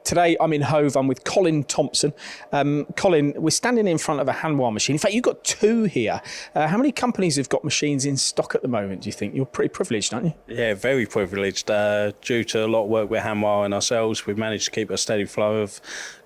Today I'm in Hove, I'm with Colin Thompson. Colin, we're standing in front of a hand wire machine. In fact, you've got two here. How many companies have got machines in stock at the moment, do you think? You're pretty privileged, aren't you? Yeah, very privileged. Due to a lot of work with hand wiring ourselves, we've managed to keep a steady flow of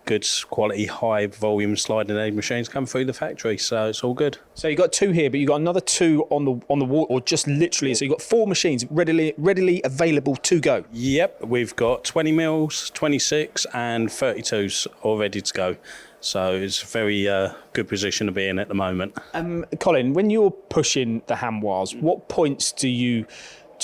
good quality, high volume sliding edge machines come through the factory, so it's all good. So you've got two here, but you've got another two on the wall, or just literally, so you've got four machines readily available to go. Yep, we've got 20 mils, 26 and 32s all ready to go. So it's a very good position to be in at the moment. Colin, when you're pushing the hand wires, what points do you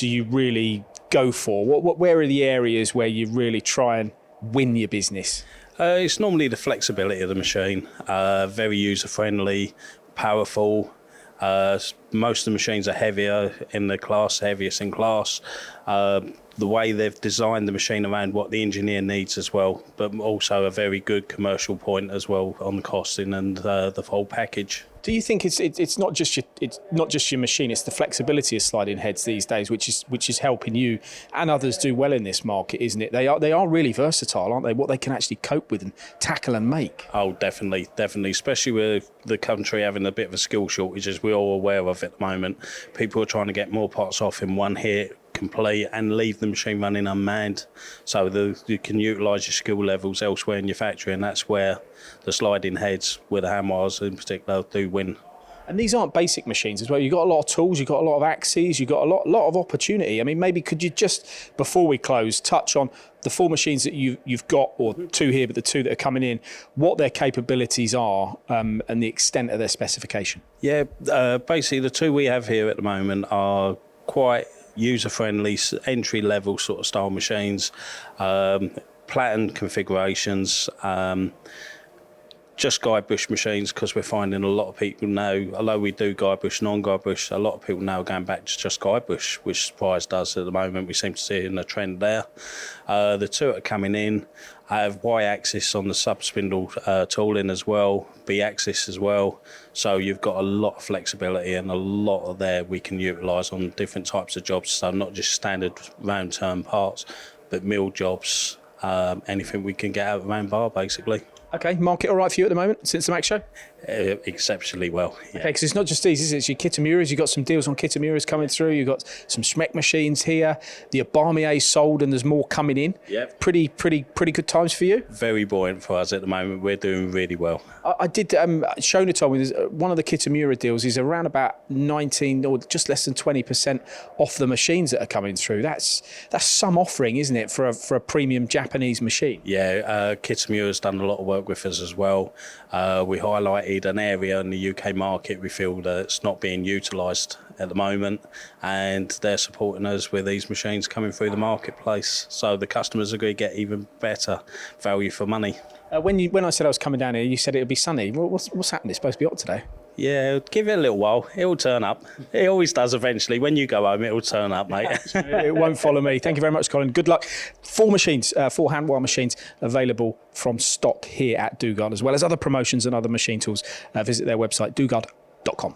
really go for? Where are the areas where you really try and win your business? It's normally the flexibility of the machine, very user-friendly, powerful. Most of the machines are heavier in the class, heaviest in class. The way they've designed the machine around what the engineer needs as well, but also a very good commercial point as well on the costing and the whole package. Do you think it's not just your machine, it's the flexibility of sliding heads these days, which is helping you and others do well in this market, isn't it? They are really versatile, aren't they? What they can actually cope with and tackle and make. Oh, definitely, especially with the country having a bit of a skill shortage, as we're all aware of at the moment. People are trying to get more parts off in one hit, complete, and leave the machine running unmanned, so you can utilise your skill levels elsewhere in your factory, and that's where the sliding heads with the hand wires in particular do win. And these aren't basic machines as well. You've got a lot of tools, you've got a lot of axes, you've got a lot of opportunity. I mean, maybe could you just, before we close, touch on the four machines that you've got, or two here, but the two that are coming in, what their capabilities are and the extent of their specification? Yeah, basically the two we have here at the moment are quite user-friendly, entry-level sort of style machines, platen configurations, just guide bush machines, because we're finding a lot of people now, although we do guide bush, non-guide bush, a lot of people now are going back to just guide bush, which surprised us at the moment. We seem to see a trend there. The two that are coming in have Y-axis on the sub-spindle tooling as well, B-axis as well. So you've got a lot of flexibility and a lot of there we can utilise on different types of jobs. So not just standard round turn parts, but mill jobs, anything we can get out of round bar basically. Okay, market all right for you at the moment since the Mac show? Exceptionally well, yeah. Okay, because it's not just these, is it? It's your Kitamuras. You've got some deals on Kitamuras coming through. You've got some Schmeck machines here. The Abarmier sold, and there's more coming in. Yeah. Pretty good times for you? Very buoyant for us at the moment. We're doing really well. I did, Shona told me one of the Kitamura deals is around about 19 or just less than 20% off the machines that are coming through. That's some offering, isn't it, for a premium Japanese machine? Yeah, Kitamura's done a lot of work with us as well. We highlighted an area in the UK market we feel that it's not being utilised at the moment, and they're supporting us with these machines coming through the marketplace, so the customers are going to get even better value for money. When I said I was coming down here, you said it would be sunny. What's happened? It's supposed to be hot today. Yeah, give it a little while. It'll turn up. It always does eventually. When you go home, it'll turn up, mate. It won't follow me. Thank you very much, Colin. Good luck. Four machines, four hand wire machines available from stock here at Dugard, as well as other promotions and other machine tools. Visit their website, dugard.com.